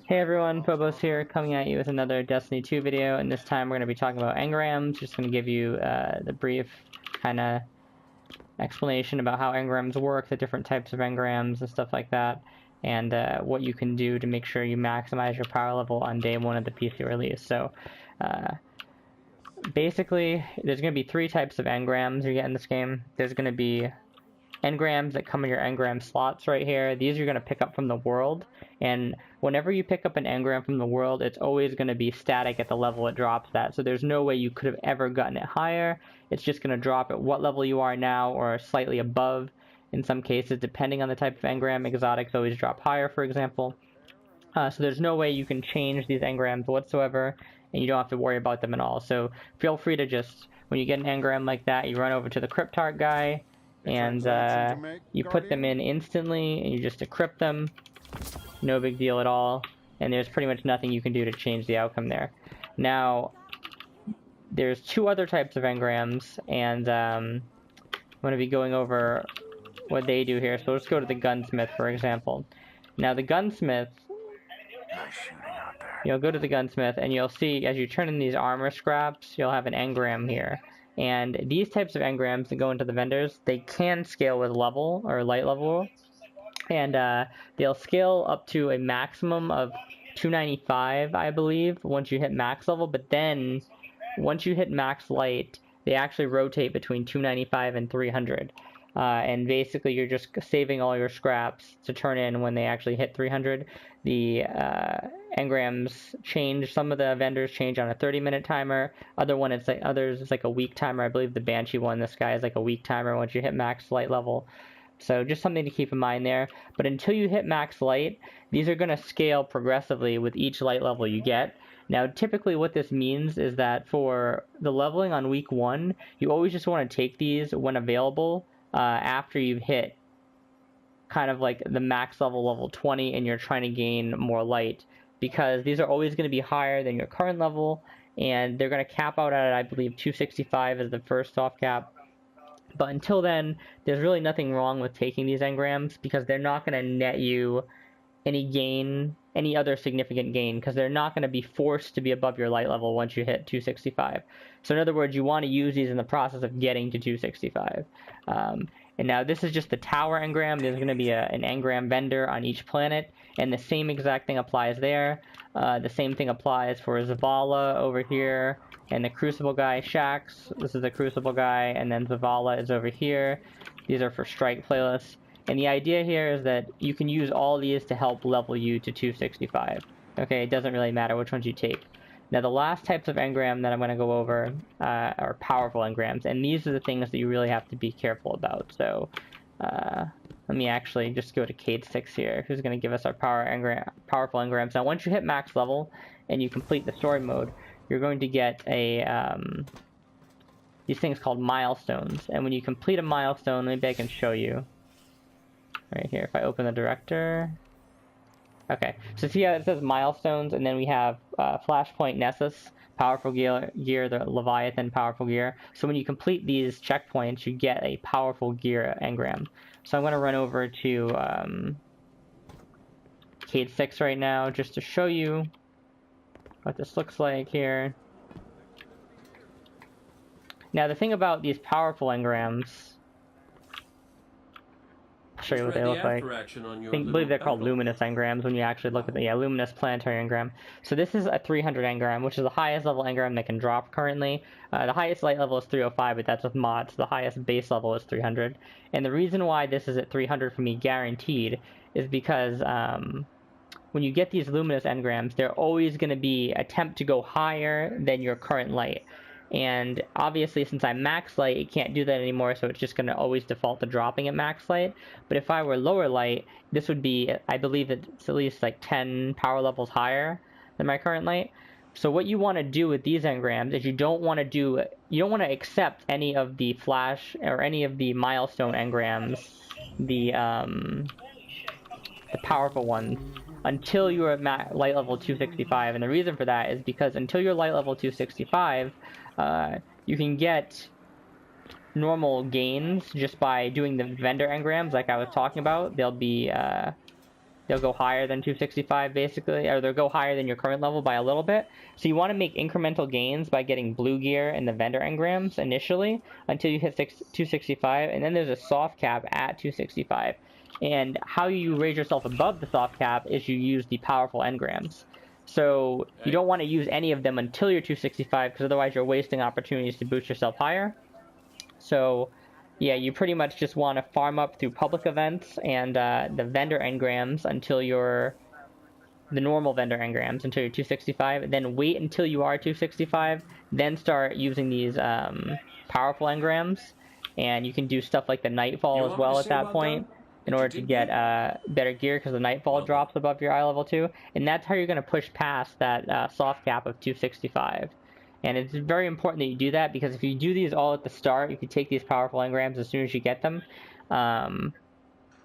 Hey everyone, Phobos here, coming at you with another Destiny 2 video, and this time we're going to be talking about engrams. Just going to give you the brief kind of explanation about how engrams work, the different types of engrams and stuff like that, and what you can do to make sure you maximize your power level on day one of the PC release. So basically, there's going to be three types of engrams you get in this game. There's going to be engrams that come in your engram slots right here. These you're going to pick up from the world, and whenever you pick up an engram from the world, it's always going to be static at the level it drops at. So there's no way you could have ever gotten it higher. It's just going to drop at what level you are now or slightly above in some cases, depending on the type of engram. Exotics always drop higher, for example. So there's no way you can change these engrams whatsoever, and you don't have to worry about them at all. So feel free to just, when you get an engram like that, you run over to the Cryptart guy, and you put them in instantly, and you just decrypt them. No big deal at all, and there's pretty much nothing you can do to change the outcome there. Now, there's two other types of engrams, and I'm going to be going over what they do here. So let's go to the gunsmith, for example. Now, the gunsmith, you'll go to the gunsmith, and you'll see, as you turn in these armor scraps, you'll have an engram here. And these types of engrams that go into the vendors, they can scale with level, or light level, and they'll scale up to a maximum of 295, I believe, once you hit max level, but then, once you hit max light, they actually rotate between 295 and 300. And basically you're just saving all your scraps to turn in when they actually hit 300. The engrams change. Some of the vendors change on a 30-minute timer. Others it's like a week timer. I believe the Banshee one, this guy, is like a week timer once you hit max light level. So just something to keep in mind there. But until you hit max light, these are going to scale progressively with each light level you get. Now, typically what this means is that for the leveling on week 1, you always just want to take these when available, after you've hit kind of like the max level 20, and you're trying to gain more light, because these are always going to be higher than your current level, and they're going to cap out at, I believe, 265 as the first soft cap. But until then, there's really nothing wrong with taking these engrams, because they're not going to net you any other significant gain, because they're not going to be forced to be above your light level once you hit 265. So in other words, you want to use these in the process of getting to 265. And now this is just the tower engram. There's going to be an engram vendor on each planet, and the same exact thing applies there. The same thing applies for Zavala over here, and the Crucible guy, Shax. This is the Crucible guy, and then Zavala is over here. These are for strike playlists. And the idea here is that you can use all these to help level you to 265. Okay, it doesn't really matter which ones you take. Now, the last types of engram that I'm going to go over are powerful engrams, and these are the things that you really have to be careful about. So, let me actually just go to Cade 6 here, who's going to give us our powerful engrams. Now, once you hit max level and you complete the story mode, you're going to get these things called milestones. And when you complete a milestone, maybe I can show you. Right here, if I open the director. Okay, so see how it says milestones, and then we have Flashpoint Nessus, powerful gear, the Leviathan, powerful gear. So when you complete these checkpoints, you get a powerful gear engram. So I'm going to run over to Cade 6 right now, just to show you what this looks like here. Now the thing about these powerful engrams, I'll show you what they look like. I believe they're called Luminous Engrams when you actually look at the Luminous Planetary Engram. So this is a 300 engram, which is the highest level engram that can drop currently. The highest light level is 305, but that's with mods. The highest base level is 300. And the reason why this is at 300 for me guaranteed is because when you get these Luminous Engrams, they're always going to be attempt to go higher than your current light. And obviously, since I'm max light, it can't do that anymore, so it's just going to always default to dropping at max light. But if I were lower light, this would be, I believe it's at least like 10 power levels higher than my current light. So what you want to do with these engrams is you don't want to accept any of the flash or any of the milestone engrams, the powerful ones, until you're at light level 265. And the reason for that is because until you're light level 265, you can get normal gains just by doing the vendor engrams like I was talking about. They'll be they'll go higher than 265 basically, or they'll go higher than your current level by a little bit. So you want to make incremental gains by getting blue gear in the vendor engrams initially until you hit 265, and then there's a soft cap at 265. And how you raise yourself above the soft cap is you use the powerful engrams. So you don't want to use any of them until you're 265, because otherwise you're wasting opportunities to boost yourself higher. So yeah, you pretty much just want to farm up through public events and the vendor engrams until you're the normal vendor engrams until you're 265. Then wait until you are 265. Then start using these powerful engrams, and you can do stuff like the nightfall as well at that point in order to get better gear, because the nightfall drops above your eye level 2, and that's how you're going to push past that soft cap of 265. And it's very important that you do that, because if you do these all at the start, if you take these powerful engrams as soon as you get them,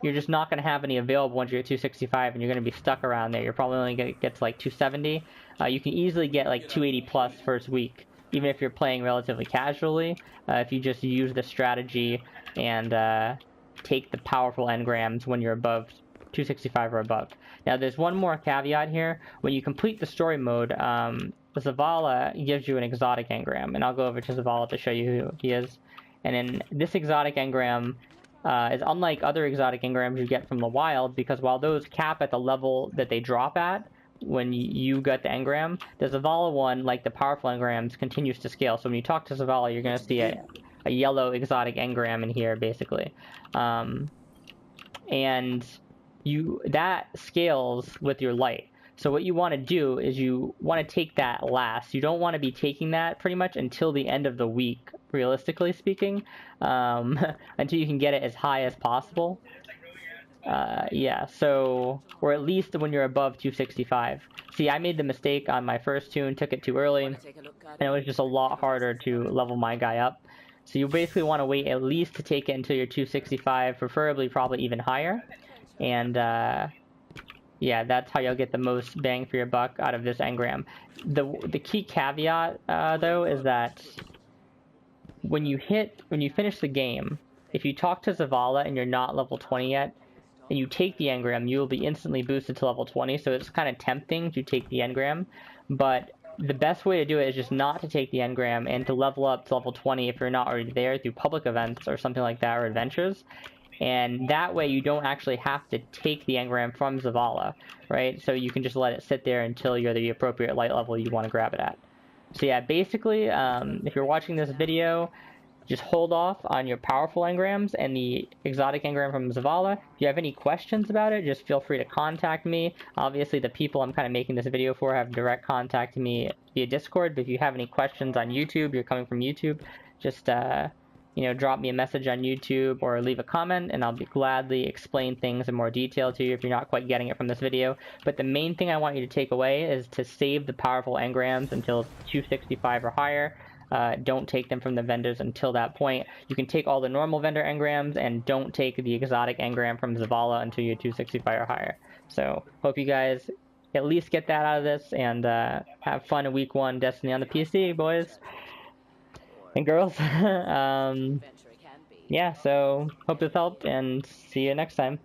you're just not going to have any available once you're at 265, and you're going to be stuck around there. You're probably only going to get to like 270. You can easily get like 280 plus first week, even if you're playing relatively casually, if you just use the strategy and take the powerful engrams when you're above 265 or above. Now there's one more caveat here. When you complete the story mode, Zavala gives you an exotic engram, and I'll go over to Zavala to show you who he is. And then this exotic engram is unlike other exotic engrams you get from the wild, because while those cap at the level that they drop at when you get the engram, the Zavala one, like the powerful engrams, continues to scale. So when you talk to Zavala, you're going to see a yellow exotic engram in here, basically. And that scales with your light. So what you want to do is you want to take that last. You don't want to be taking that pretty much until the end of the week, realistically speaking, until you can get it as high as possible. Yeah, so, or at least when you're above 265. See, I made the mistake on my first tune, took it too early, and it was just a lot harder to level my guy up. So you basically want to wait at least to take it until you're 265, preferably probably even higher. And yeah, that's how you'll get the most bang for your buck out of this engram. The key caveat, though, is that when you finish the game, if you talk to Zavala and you're not level 20 yet, and you take the engram, you will be instantly boosted to level 20, so it's kind of tempting to take the engram. But the best way to do it is just not to take the engram and to level up to level 20 if you're not already there through public events or something like that, or adventures. And that way you don't actually have to take the engram from Zavala, right? So you can just let it sit there until you're the appropriate light level you want to grab it at. So yeah, basically, if you're watching this video, just hold off on your powerful engrams and the exotic engram from Zavala. If you have any questions about it, just feel free to contact me. Obviously, the people I'm kind of making this video for have direct contact to me via Discord, but if you have any questions on YouTube, you're coming from YouTube, just you know, drop me a message on YouTube or leave a comment, and I'll gladly explain things in more detail to you if you're not quite getting it from this video. But the main thing I want you to take away is to save the powerful engrams until 265 or higher. Don't take them from the vendors until that point. You can take all the normal vendor engrams, and don't take the exotic engram from Zavala until you're 265 or higher. So, hope you guys at least get that out of this, and have fun in week 1 Destiny on the PC, boys and girls. Yeah, so hope this helped, and see you next time.